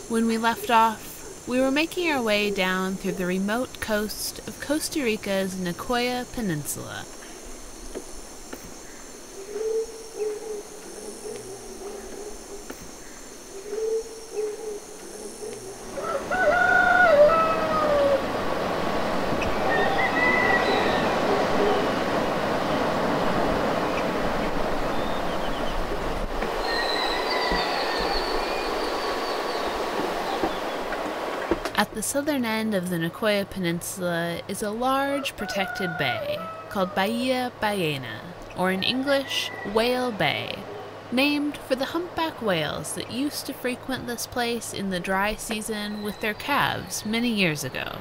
When we left off, we were making our way down through the remote coast of Costa Rica's Nicoya Peninsula. At the southern end of the Nicoya Peninsula is a large protected bay called Bahia Ballena, or in English, Whale Bay, named for the humpback whales that used to frequent this place in the dry season with their calves many years ago.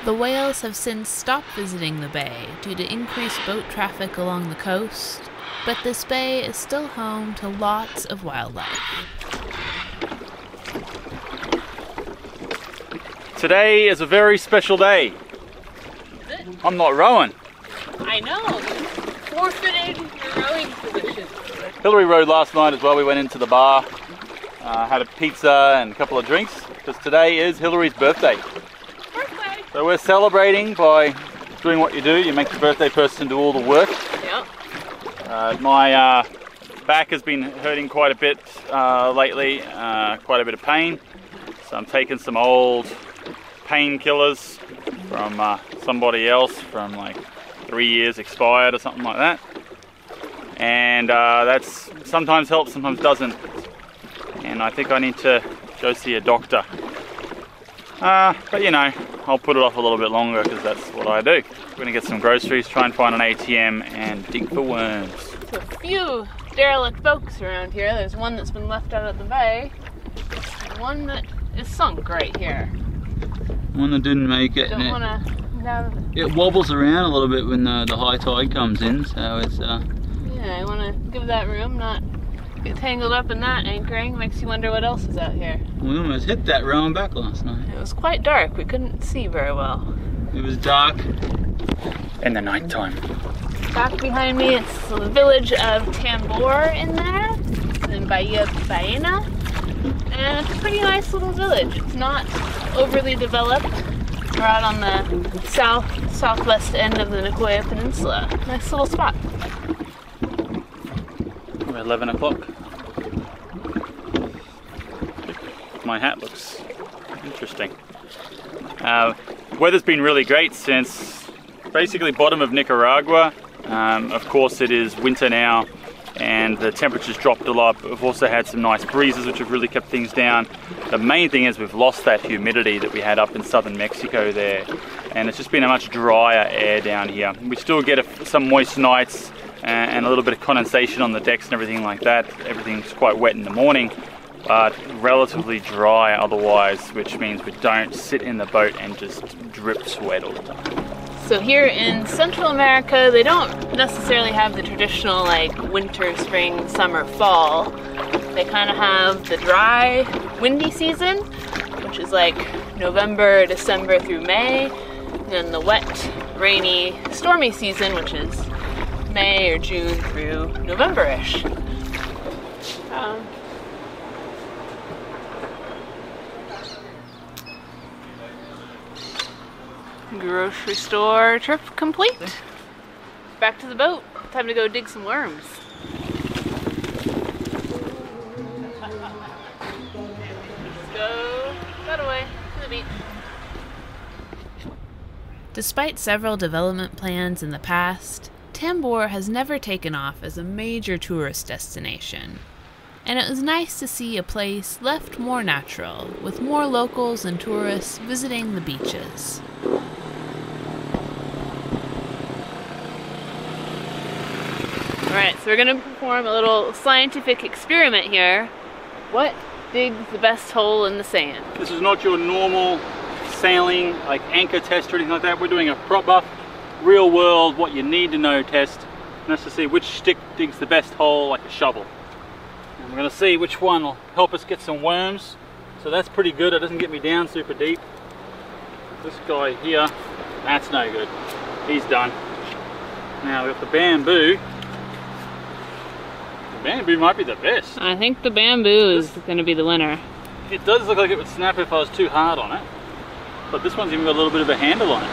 The whales have since stopped visiting the bay due to increased boat traffic along the coast, but this bay is still home to lots of wildlife. Today is a very special day. I'm not rowing. I know. Forfeited your rowing position. Hillary rowed last night as well. We went into the bar, had a pizza and a couple of drinks, because today is Hillary's birthday. Birthday! So we're celebrating by doing what you do. You make the birthday person do all the work. Yep. My back has been hurting quite a bit lately, quite a bit of pain. So I'm taking some old painkillers from somebody else from like 3 years expired or something like that, and that's sometimes helps, sometimes doesn't, and I think I need to go see a doctor, but you know, I'll put it off a little bit longer because that's what I do. We're gonna get some groceries, try and find an ATM and dig for worms. There's a few derelict boats around here. There's one that's been left out of the bay, and one that is sunk right here. One that didn't make it. Don't want to. It wobbles around a little bit when the high tide comes in, so it's. Yeah, I want to give that room, not get tangled up in that anchoring. Makes you wonder what else is out here. We almost hit that rowing back last night. It was quite dark. We couldn't see very well. It was dark in the night time. Back behind me, it's the village of Tambor in there. It's in Bahia Ballena. And it's a pretty nice little village. It's not overly developed. We're out on the southwest end of the Nicoya Peninsula. Nice little spot. We're 11 o'clock. My hat looks interesting. Weather's been really great since basically bottom of Nicaragua. Of course it is winter now, and the temperature's dropped a lot. We've also had some nice breezes which have really kept things down. The main thing is we've lost that humidity that we had up in southern Mexico there, and it's just been a much drier air down here. We still get some moist nights and a little bit of condensation on the decks and everything like that. Everything's quite wet in the morning, but relatively dry otherwise, which means we don't sit in the boat and just drip sweat all the time. So here in Central America, they don't necessarily have the traditional like winter, spring, summer, fall. They kind of have the dry, windy season, which is like November, December through May, and then the wet, rainy, stormy season, which is May or June through November-ish. Grocery store trip complete. Back to the boat. Time to go dig some worms. Let's go that way to the beach. Despite several development plans in the past, Tambor has never taken off as a major tourist destination. And it was nice to see a place left more natural, with more locals and tourists visiting the beaches. Alright, so we're going to perform a little scientific experiment here. What digs the best hole in the sand? This is not your normal sailing, like anchor test or anything like that. We're doing a proper, real world, what you need to know test. And that's to see which stick digs the best hole like a shovel. And we're going to see which one will help us get some worms. So that's pretty good. It doesn't get me down super deep. This guy here, that's no good. He's done. Now we've got the bamboo. Bamboo might be the best. I think the bamboo is going to be the winner. It does look like it would snap if I was too hard on it, but this one's even got a little bit of a handle on it.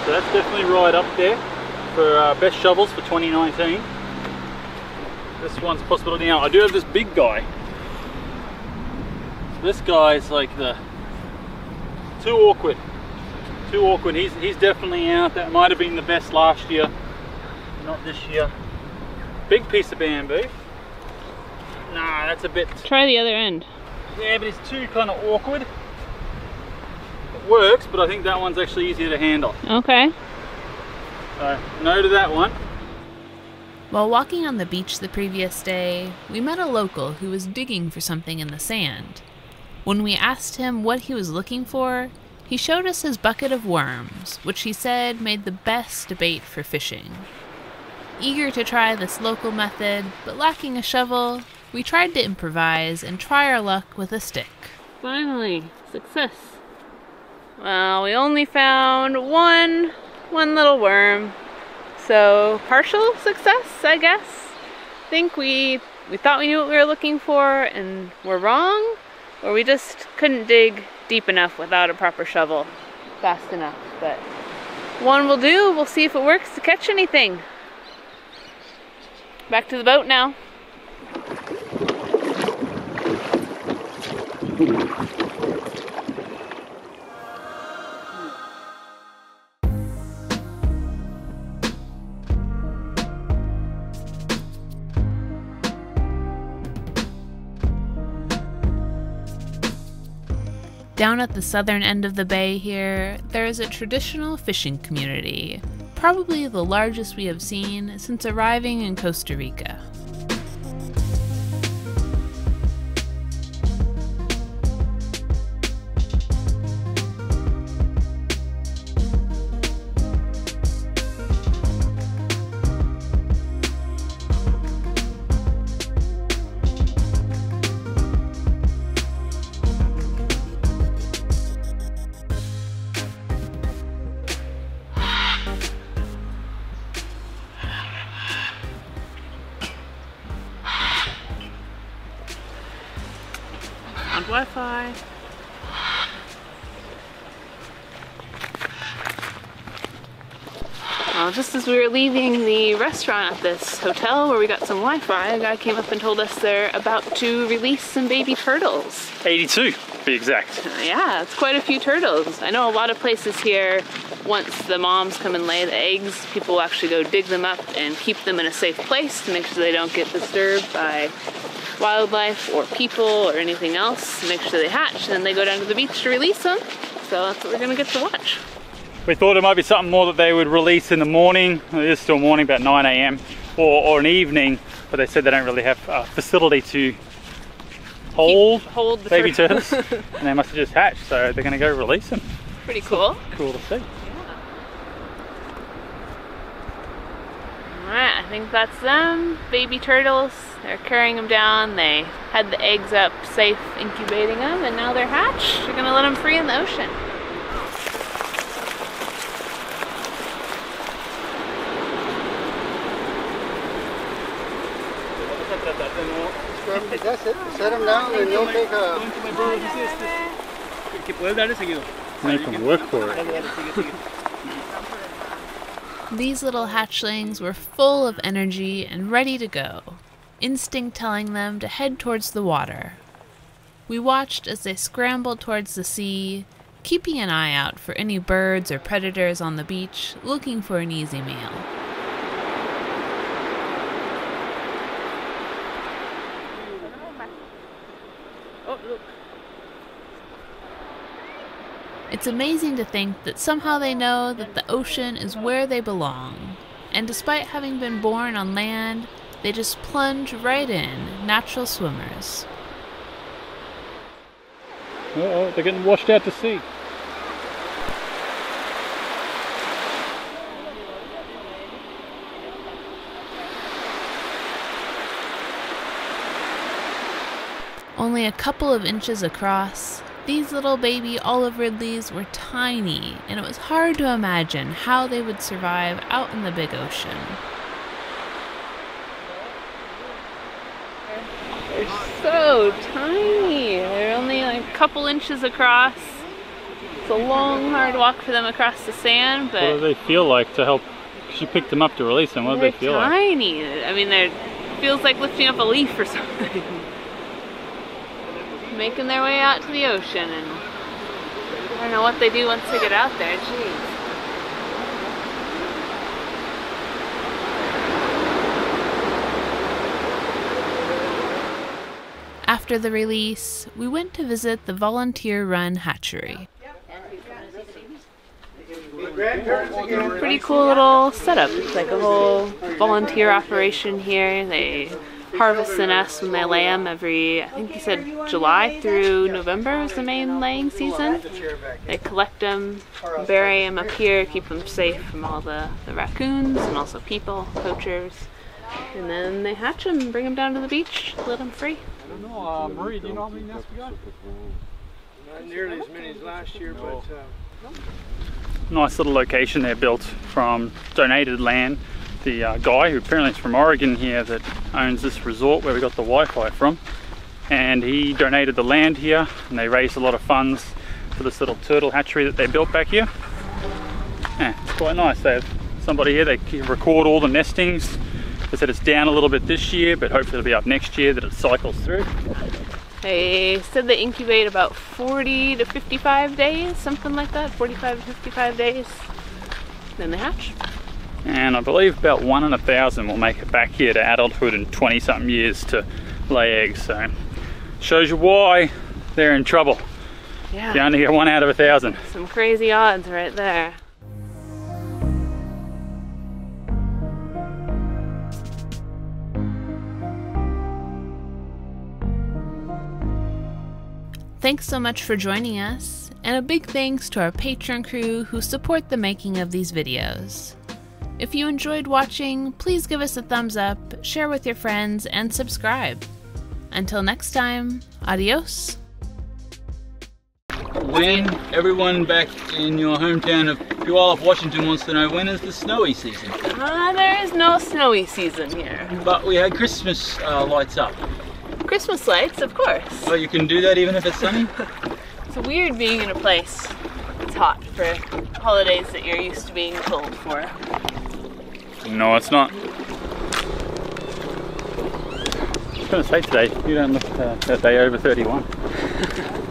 So that's definitely right up there for best shovels for 2019. This one's a possibility. Now I do have this big guy. This guy's like the too awkward. He's definitely out. That might have been the best last year, not this year. Big piece of bamboo. Nah, that's a bit. Try the other end. Yeah, but it's too kind of awkward. It works, but I think that one's actually easier to handle. Okay. So no to that one. While walking on the beach the previous day, we met a local who was digging for something in the sand. When we asked him what he was looking for, he showed us his bucket of worms, which he said made the best bait for fishing. Eager to try this local method, but lacking a shovel, we tried to improvise and try our luck with a stick. Finally, success. Well, we only found one little worm. So, partial success, I guess. I think we thought we knew what we were looking for and were wrong, or we just couldn't dig deep enough without a proper shovel fast enough. But one will do. We'll see if it works to catch anything. Back to the boat now. Down at the southern end of the bay here, there is a traditional fishing community, probably the largest we have seen since arriving in Costa Rica. On Wi-Fi. Well, just as we were leaving the restaurant at this hotel where we got some Wi-Fi, a guy came up and told us they're about to release some baby turtles. 82, to be exact. Yeah, it's quite a few turtles. I know a lot of places here, once the moms come and lay the eggs, people will actually go dig them up and keep them in a safe place to make sure they don't get disturbed by wildlife or people or anything else, to make sure they hatch, and then they go down to the beach to release them. So that's what we're gonna get to watch. We thought it might be something more that they would release in the morning. It is still morning, about 9 a.m. or an evening, but they said they don't really have a facility to hold the baby turtles, and they must have just hatched, so they're gonna go release them. Pretty cool. Cool to see. Alright, I think that's them, baby turtles. They're carrying them down. They had the eggs up safe, incubating them, and now they're hatched. They're gonna let them free in the ocean. That's it. Set them down and you'll take a... Make them work for it. These little hatchlings were full of energy and ready to go, instinct telling them to head towards the water. We watched as they scrambled towards the sea, keeping an eye out for any birds or predators on the beach looking for an easy meal. Oh, look. It's amazing to think that somehow they know that the ocean is where they belong, and despite having been born on land, they just plunge right in, natural swimmers. Uh-oh, they're getting washed out to sea. Only a couple of inches across, these little baby Olive Ridleys were tiny, and it was hard to imagine how they would survive out in the big ocean. So tiny. They're only like a couple inches across. It's a long, hard walk for them across the sand, but... What do they feel like to help? She picked them up to release them. What do they feel like? They're tiny. I mean, it feels like lifting up a leaf or something. Making their way out to the ocean, and I don't know what they do once they get out there. Jeez. After the release, we went to visit the volunteer-run hatchery. Pretty cool little setup. It's like a whole volunteer operation here. They harvest the nests when they lay them every, I think he said July through November is the main laying season. They collect them, bury them up here, keep them safe from all the raccoons and also people, poachers. And then they hatch them and bring them down to the beach, let them free. I don't know, Marie, do you know how many nests we got? Not nearly as many as last year, but Nice little location there, built from donated land. The guy who apparently is from Oregon here that owns this resort where we got the Wi-Fi from, and he donated the land here, and they raised a lot of funds for this little turtle hatchery that they built back here. Yeah, it's quite nice. They have somebody here, they can record all the nestings. They said it's down a little bit this year, but hopefully it'll be up next year that it cycles through. They said they incubate about 40 to 55 days, something like that, 45 to 55 days. Then they hatch. And I believe about 1 in 1,000 will make it back here to adulthood in 20-something years to lay eggs. So shows you why they're in trouble. Yeah. You only get 1 out of 1,000. Some crazy odds right there. Thanks so much for joining us, and a big thanks to our Patreon crew who support the making of these videos. If you enjoyed watching, please give us a thumbs up, share with your friends, and subscribe. Until next time, adios. When everyone back in your hometown of Puyallup, Washington wants to know, when is the snowy season? There is no snowy season here. But we had Christmas lights up. Christmas lights, of course. So you can do that even if it's sunny? It's weird being in a place that's hot for holidays that you're used to being cold for. No, it's not. I was going to say today, you don't look a day over 31.